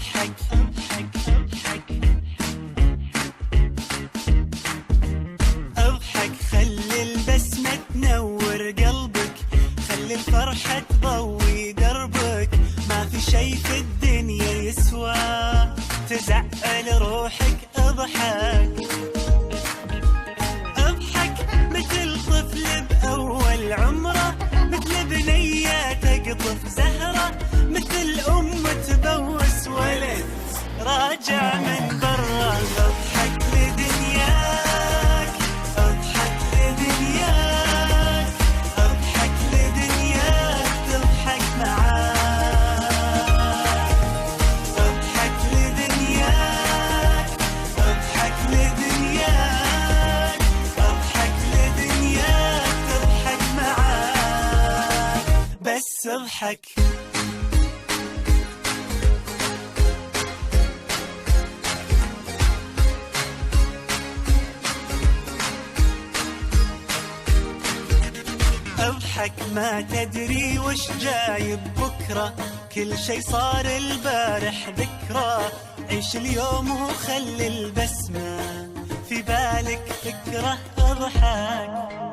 اضحك اضحك، خلي البسمة تنور قلبك، خلي الفرحة تضوي دربك. ما في شي في الدنيا يسوى تزعل روحك. اضحك اضحك مثل طفل بأول عمره، مثل بنية تقطف زهرة، مثل أم تبوس ولد راجع من برا. اضحك لدنياك، اضحك لدنياك، اضحك لدنياك تضحك معاك. اضحك لدنياك، اضحك لدنياك، اضحك لدنياك تضحك معاك. بس اضحك. اضحك ما تدري وش جاي بكرة، كل شي صار البارح ذكرى. عيش اليوم وخلي البسمة في بالك فكرة. اضحك